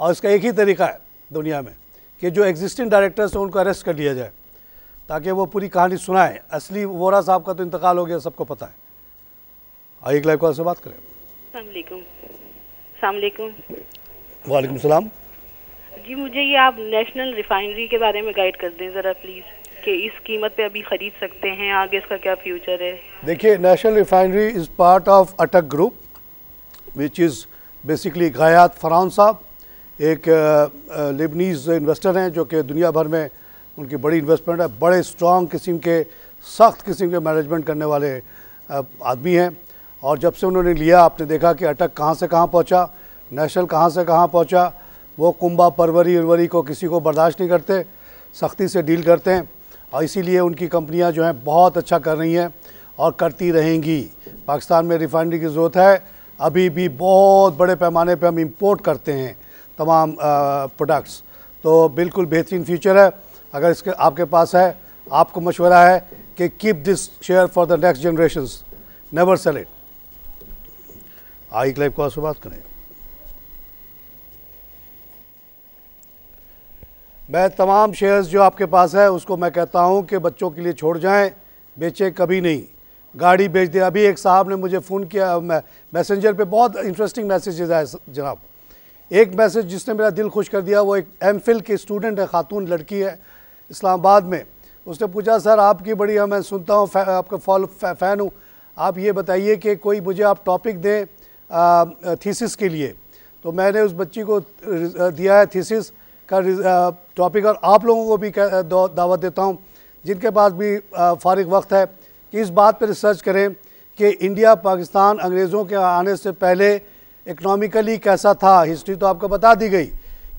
और इसका एक ही तरीका है दुनिया में कि जो एग्जिस्टिंग डायरेक्टर्स हैं उनको अरेस्ट कर लिया जाए, ताकि वो पूरी कहानी सुनाएं। असली वोरा साहब का तो इंतकाल हो गया, सबको पता है। आइए लाइव कॉल से बात करें। वालेकुम सलाम। जी मुझे ये आप नेशनल रिफाइनरी के बारे में गाइड कर दें ज़रा प्लीज़, कि इस कीमत पे अभी ख़रीद सकते हैं, आगे इसका क्या फ्यूचर है? देखिए, national refinery is part of Attock group which is basically Ghaith Pharaon साहब एक लेबनीज़ इन्वेस्टर हैं, जो कि दुनिया भर में उनकी बड़ी इन्वेस्टमेंट है। बड़े स्ट्रॉन्ग किस्म के, सख्त किस्म के मैनेजमेंट करने वाले आदमी हैं। और जब से उन्होंने लिया, आपने देखा कि अटक कहाँ से कहाँ पहुँचा, नेशनल कहाँ से कहाँ पहुँचा। वो कुंभा परवरी उर्वरी को किसी को बर्दाश्त नहीं करते, सख्ती से डील करते हैं, और इसीलिए उनकी कंपनियां जो हैं बहुत अच्छा कर रही हैं और करती रहेंगी। पाकिस्तान में रिफाइनरी की ज़रूरत है। अभी भी बहुत बड़े पैमाने पे हम इंपोर्ट करते हैं तमाम प्रोडक्ट्स, तो बिल्कुल बेहतरीन फ्यूचर है। अगर इसके आपके पास है, आपको मशवरा है कि keep this share for the next generations, never cell it. I Clive को से बात करें। मैं तमाम शेयर्स जो आपके पास है उसको मैं कहता हूं कि बच्चों के लिए छोड़ जाएं, बेचें कभी नहीं, गाड़ी बेच दें। अभी एक साहब ने मुझे फ़ोन किया मैसेंजर पे, बहुत इंटरेस्टिंग मैसेजेस आए जनाब। एक मैसेज जिसने मेरा दिल खुश कर दिया, वो एक MPhil की स्टूडेंट है, खातून लड़की है इस्लामाबाद में। उसने पूछा सर आपकी बड़ी, मैं सुनता हूँ, आपका फ़ैन हूँ, आप ये बताइए कि कोई मुझे आप टॉपिक दें थीसिस के लिए। तो मैंने उस बच्ची को दिया है थीसिस का टॉपिक, और आप लोगों को भी दावत देता हूँ जिनके पास भी फारिग वक्त है कि इस बात पर रिसर्च करें कि इंडिया पाकिस्तान अंग्रेज़ों के आने से पहले इकनॉमिकली कैसा था। हिस्ट्री तो आपको बता दी गई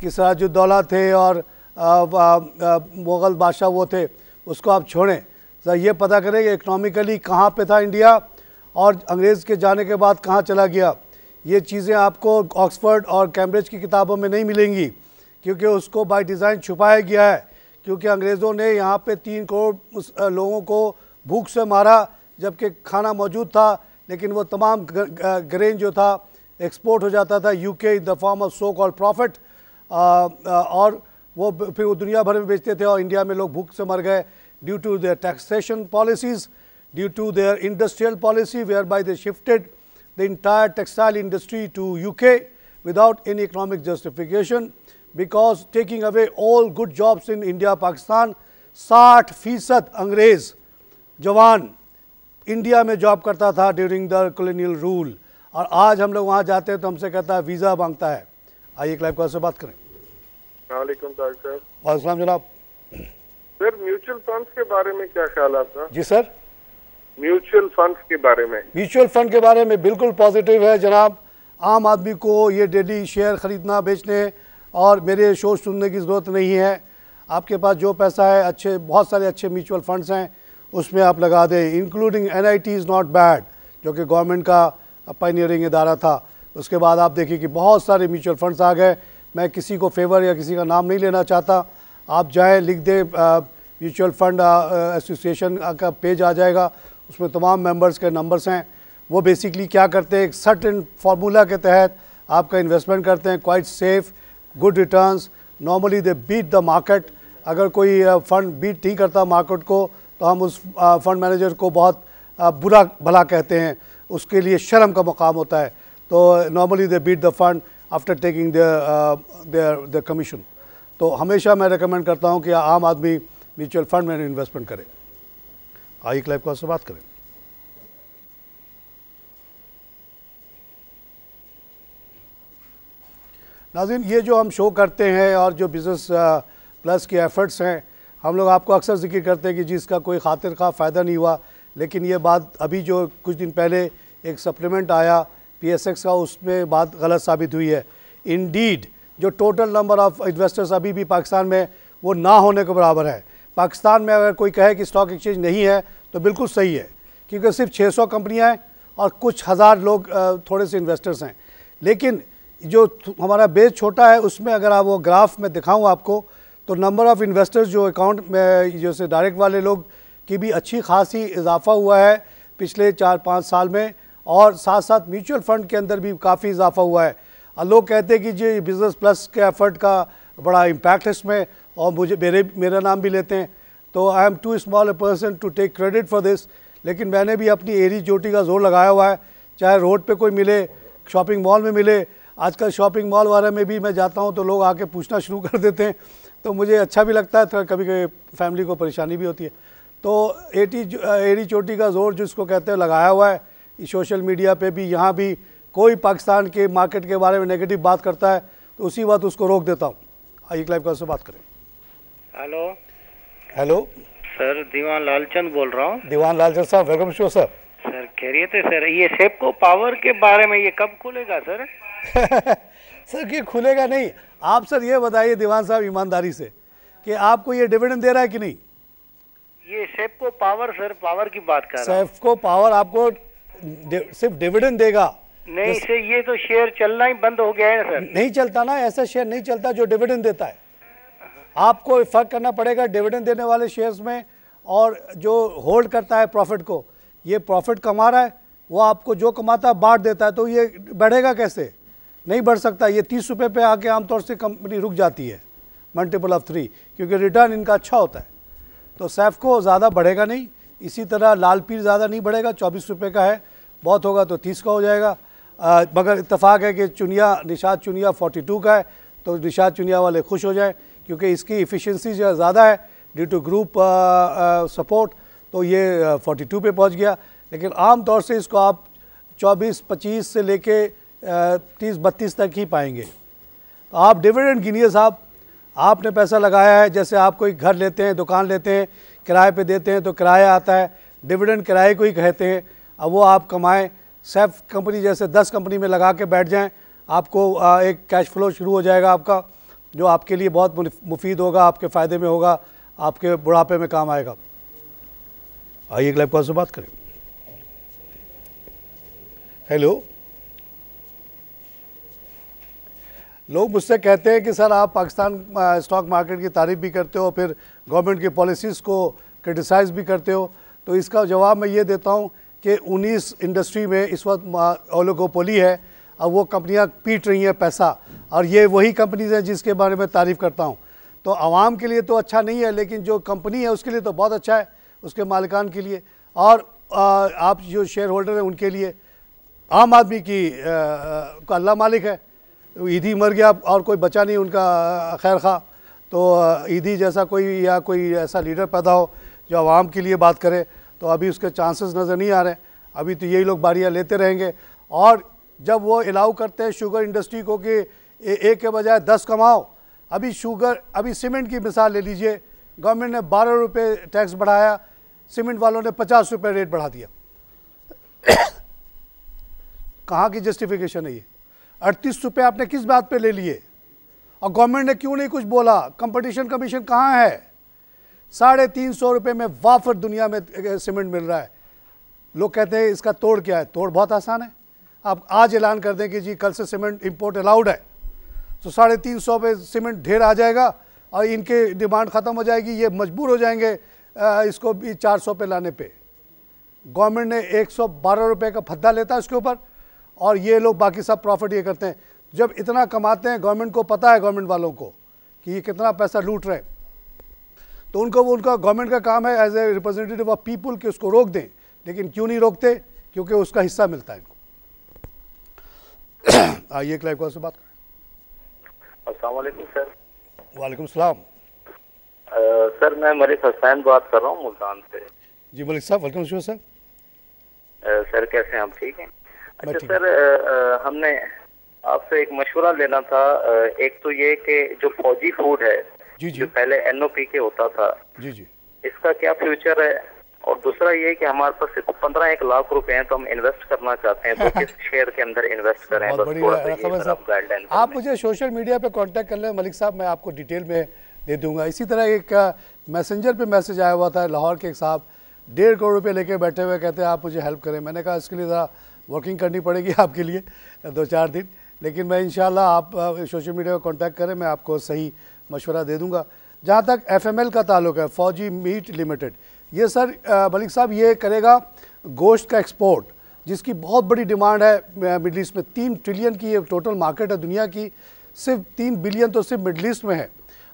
कि सिराजुद्दौला थे और मुग़ल बादशाह वो थे, उसको आप छोड़ें। सर ये पता करें कि इकनॉमिकली कहाँ पे था इंडिया और अंग्रेज़ के जाने के बाद कहाँ चला गया, ये चीज़ें आपको ऑक्सफोर्ड और कैम्ब्रिज की किताबों में नहीं मिलेंगी, क्योंकि उसको बाय डिज़ाइन छुपाया गया है। क्योंकि अंग्रेज़ों ने यहाँ पे 3 करोड़ लोगों को भूख से मारा, जबकि खाना मौजूद था, लेकिन वो तमाम ग्रेन जो था एक्सपोर्ट हो जाता था UK in the form of so called profit, और वो फिर वो दुनिया भर में बेचते थे और इंडिया में लोग भूख से मर गए due to their taxation policies, due to their industrial policy whereby they shifted the entire textile industry to UK without any economic justification, because taking away all good jobs in India Pakistan. 60% अंग्रेज़ जवान India में job करता था during the colonial rule, और आज हम लोग वहाँ जाते हैं तो हमसे कहता है वीज़ा मांगता है। आइए एक लाइव कॉल से बात करें। वालेकुम सर। वालेकुम जनाब। सर म्यूचुअल फंड्स के बारे में क्या ख्याल है आपका? जी सर, म्यूचुअल फंड्स के बारे में। म्यूचुअल फंड के बारे में बिल्कुल पॉजिटिव है जनाब। आम आदमी को ये डेली शेयर ख़रीदना बेचने और मेरे शो सुनने की ज़रूरत नहीं है। आपके पास जो पैसा है, अच्छे बहुत सारे अच्छे म्यूचुअल फंड्स हैं, उसमें आप लगा दें, including NIT is not bad, जो कि गवर्नमेंट का पायनियरिंग इदारा था। उसके बाद आप देखिए कि बहुत सारे म्यूचुअल फंड्स आ गए। मैं किसी को फेवर या किसी का नाम नहीं लेना चाहता, आप जाएं लिख दें म्यूचुअल फंड एसोसिएशन का पेज आ जाएगा, उसमें तमाम मेंबर्स के नंबर्स हैं। वो बेसिकली क्या करते हैं, एक सर्टेन फार्मूला के तहत आपका इन्वेस्टमेंट करते हैं, quite safe, good returns, normally they beat the market. अगर कोई फंड बीट नहीं करता मार्केट को तो हम उस फंड मैनेजर को बहुत बुरा भला कहते हैं, उसके लिए शर्म का मकाम होता है। तो normally they beat the fund after taking their commission. तो हमेशा मैं रेकमेंड करता हूं कि आम आदमी म्यूचुअल फंड में इन्वेस्टमेंट करे। आइए क्लाइव कॉल से बात करें। नाज़रीन, ये जो हम शो करते हैं और जो बिज़नेस प्लस के एफर्ट्स हैं, हम लोग आपको अक्सर जिक्र करते हैं कि जिसका कोई खातिर खा फ़ायदा नहीं हुआ, लेकिन ये बात अभी जो कुछ दिन पहले एक सप्लीमेंट आया PSX का, उसमें बात गलत साबित हुई है। इंडीड जो टोटल नंबर ऑफ़ इन्वेस्टर्स अभी भी पाकिस्तान में वो ना होने के बराबर है। पाकिस्तान में अगर कोई कहे कि स्टॉक एक्सचेंज नहीं है तो बिल्कुल सही है, क्योंकि सिर्फ 600 कंपनियाँ हैं और कुछ हज़ार लोग थोड़े से इन्वेस्टर्स हैं। लेकिन जो हमारा बेस छोटा है, उसमें अगर आप वो ग्राफ में दिखाऊँ आपको, तो नंबर ऑफ़ इन्वेस्टर्स जो अकाउंट में जैसे डायरेक्ट वाले लोग की भी अच्छी खासी इजाफा हुआ है पिछले 4-5 साल में, और साथ साथ म्यूचुअल फंड के अंदर भी काफ़ी इजाफा हुआ है। लोग कहते हैं कि जी बिज़नेस प्लस के एफर्ट का बड़ा इम्पैक्ट है इसमें, और मेरा नाम भी लेते हैं, तो I am too small a person to take credit for this. लेकिन मैंने भी अपनी एड़ी चोटी का जोर लगाया हुआ है, चाहे रोड पे कोई मिले, शॉपिंग मॉल में मिले। आजकल शॉपिंग मॉल वाले में भी मैं जाता हूँ तो लोग आके पूछना शुरू कर देते हैं, तो मुझे अच्छा भी लगता है, तो कभी कभी फैमिली को परेशानी भी होती है। तो एड़ी चोटी का जोर जिसको कहते हैं लगाया हुआ है सोशल मीडिया पे भी। यहाँ भी कोई पाकिस्तान के मार्केट के बारे में नेगेटिव बात करता है तो उसी बात उसको रोक देता हूँ। आइए लाइव कॉल से बात करें। हेलो सर, दीवान लालचंद बोल रहा हूँ। दीवान लालचंद साहब, वेलकम शो सर। सर खैरियत है सर। ये सेपको पावर के बारे में ये कब खुलेगा सर? सर ये खुलेगा नहीं। आप सर ये बताइए दीवान साहब ईमानदारी से कि आपको ये डिविडेंड दे रहा है कि नहीं? ये सेपको पावर सर, पावर की बात कर रहा हूं। सेपको पावर आपको सिर्फ डिविडेंड देगा? नहीं सर, ये तो शेयर चलना ही बंद हो गया है सर। नहीं चलता ना, ऐसा शेयर नहीं चलता जो डिविडेंड देता है। आपको फर्क करना पड़ेगा डिविडेंड देने वाले शेयर्स में और जो होल्ड करता है प्रॉफिट को। ये प्रॉफिट कमा रहा है, वो आपको जो कमाता है बांट देता है, तो ये बढ़ेगा कैसे? नहीं बढ़ सकता। ये 30 रुपये पे आके आमतौर से कंपनी रुक जाती है, मल्टीपल ऑफ 3, क्योंकि रिटर्न इनका अच्छा होता है। तो सेफको ज़्यादा बढ़ेगा नहीं। इसी तरह लाल पीर ज़्यादा नहीं बढ़ेगा, 24 रुपये का है, बहुत होगा तो 30 का हो जाएगा। मगर इत्तेफाक है कि निशात चुनिया 42 का है, तो निशात चुनिया वाले खुश हो जाएं, क्योंकि इसकी इफ़िशेंसी जो ज़्यादा है ड्यू टू ग्रुप सपोर्ट, तो ये 42 पे पहुंच गया। लेकिन आम तौर से इसको आप 24-25 से लेके 30-32 तक ही पाएंगे। तो आप डिविडेंड गिनिए साहब। आपने पैसा लगाया है, जैसे आप कोई घर लेते हैं, दुकान लेते हैं, किराए पे देते हैं तो किराया आता है, डिविडेंड किराए को ही कहते हैं। अब वो आप कमाएं। सेफ कंपनी जैसे 10 कंपनी में लगा के बैठ जाएं, आपको एक कैश फ्लो शुरू हो जाएगा आपका, जो आपके लिए बहुत मुफीद होगा, आपके फ़ायदे में होगा, आपके बुढ़ापे में काम आएगा। आइए अगले कॉल से बात करें। हेलो, लोग मुझसे कहते हैं कि सर आप पाकिस्तान स्टॉक मार्केट की तारीफ भी करते हो, फिर गवर्नमेंट की पॉलिसीज़ को क्रिटिसाइज़ भी करते हो। तो इसका जवाब मैं ये देता हूँ कि 19 इंडस्ट्री में इस वक्त ओलिगोपोली है, अब वो कंपनियाँ पीट रही हैं पैसा, और ये वही कंपनीज हैं जिसके बारे में तारीफ़ करता हूँ। तो आवाम के लिए तो अच्छा नहीं है, लेकिन जो कंपनी है उसके लिए तो बहुत अच्छा है, उसके मालिकान के लिए, और आप जो शेयर होल्डर हैं उनके लिए। आम आदमी की का अल्लाह मालिक है। ईदी मर गया और कोई बचा नहीं उनका खैर खा, तो ईदी जैसा कोई या कोई ऐसा लीडर पैदा हो जो आवाम के लिए बात करे, तो अभी उसके चांसेस नज़र नहीं आ रहे। अभी तो यही लोग बारियाँ लेते रहेंगे। और जब वो अलाउ करते हैं शुगर इंडस्ट्री को कि एक के बजाय 10 कमाओ, अभी सीमेंट की मिसाल ले लीजिए, गवर्नमेंट ने 12 रुपये टैक्स बढ़ाया, सीमेंट वालों ने 50 रुपये रेट बढ़ा दिया। कहाँ की जस्टिफिकेशन है ये? 38 रुपये आपने किस बात पे ले लिए? और गवर्नमेंट ने क्यों नहीं कुछ बोला? कंपटीशन कमीशन कहाँ है? 350 रुपये में वाफर दुनिया में सीमेंट मिल रहा है। लोग कहते हैं इसका तोड़ क्या है? तोड़ बहुत आसान है। आप आज ऐलान कर दें कि जी कल से सीमेंट इंपोर्ट अलाउड है, तो 350 पे सीमेंट ढेर आ जाएगा और इनके डिमांड ख़त्म हो जाएगी, ये मजबूर हो जाएंगे इसको भी 400 पे लाने पे। गवर्नमेंट ने 112 रुपये का फद्दा लेता है इसके ऊपर, और ये लोग बाकी सब प्रॉफिट ये करते हैं। जब इतना कमाते हैं, गवर्नमेंट को पता है, गवर्नमेंट वालों को, कि ये कितना पैसा लूट रहे हैं, तो उनका गवर्नमेंट का काम है as a representative of people कि उसको रोक दें। लेकिन क्यों नहीं रोकते? क्योंकि उसका हिस्सा मिलता है इनको। आइए एक लाइव कॉल से बात करें। अस्सलाम वालेकुम सर। वालेकुम सलाम। सर मैं मलिक हसनैन बात कर रहा हूँ मुल्तान से। जी मलिक साहब, वेलकम सर। सर कैसे हैं आप? ठीक हैं। अच्छा सर, हमने आपसे एक मशवरा लेना था। एक तो ये कि जो फौजी फूड है, जी, जो पहले NOP के होता था, जी जी, इसका क्या फ्यूचर है? और दूसरा ये कि हमारे पास सिर्फ 15-1 लाख रुपए हैं, तो हम इन्वेस्ट करना चाहते हैं, तो किस शेयर के अंदर इन्वेस्ट करें? बस थोड़ा सा ये गाइडलाइन। आप मुझे सोशल मीडिया पे कांटेक्ट कर लें मलिक साहब, मैं आपको डिटेल में दे दूंगा। इसी तरह एक मैसेंजर पे मैसेज आया हुआ था, लाहौर के एक साहब 1.5 करोड़ रुपये लेके बैठे हुए, कहते हैं आप मुझे हेल्प करें। मैंने कहा इसके लिए ज़रा वर्किंग करनी पड़ेगी आपके लिए 2-4 दिन, लेकिन मैं इंशाल्लाह आप सोशल मीडिया पर कॉन्टैक्ट करें, मैं आपको सही मशवरा दे दूँगा। जहाँ तक FML का ताल्लुक है, फौजी मीट लिमिटेड, ये सर मलिक साहब ये करेगा गोश्त का एक्सपोर्ट, जिसकी बहुत बड़ी डिमांड है मिडल ईस्ट में। 3 ट्रिलियन की ये टोटल मार्केट है दुनिया की, सिर्फ 3 बिलियन तो सिर्फ मिडल ईस्ट में है।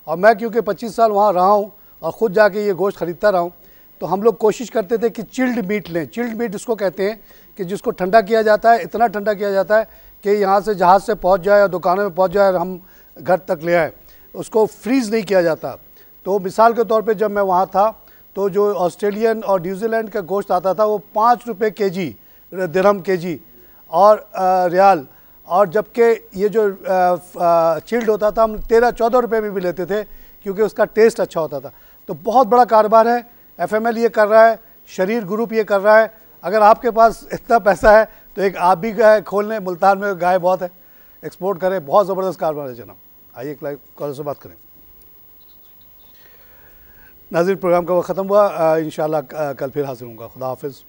और मैं क्योंकि 25 साल वहाँ रहा हूँ और ख़ुद जाके ये गोश्त ख़रीदता रहा हूँ, तो हम लोग कोशिश करते थे कि चिल्ड मीट लें। चिल्ड मीट इसको कहते हैं कि जिसको ठंडा किया जाता है, इतना ठंडा किया जाता है कि यहाँ से जहाज़ से पहुँच जाए और दुकानों में पहुँच जाए और हम घर तक ले आए, उसको फ्रीज़ नहीं किया जाता। तो मिसाल के तौर पे जब मैं वहाँ था, तो जो ऑस्ट्रेलियन और न्यूजीलैंड का गोश्त आता था वो 5 रुपये केजी, दिरहम केजी और रियाल, और जबकि ये जो चिल्ड होता था हम 13-14 रुपये में भी लेते थे, क्योंकि उसका टेस्ट अच्छा होता था। तो बहुत बड़ा कारोबार है, FML ये कर रहा है, शरीर ग्रुप ये कर रहा है। अगर आपके पास इतना पैसा है तो एक आप भी गाय खोल लें, मुल्तान में गाय बहुत है, एक्सपोर्ट करें, बहुत ज़बरदस्त कारोबार है जनाब। आइए एक लाइव कॉल से बात करें। नाज़रीन, प्रोग्राम का वक्त ख़त्म हुआ, इंशाल्लाह कल फिर हाजिर होऊंगा। खुदा हाफिज़।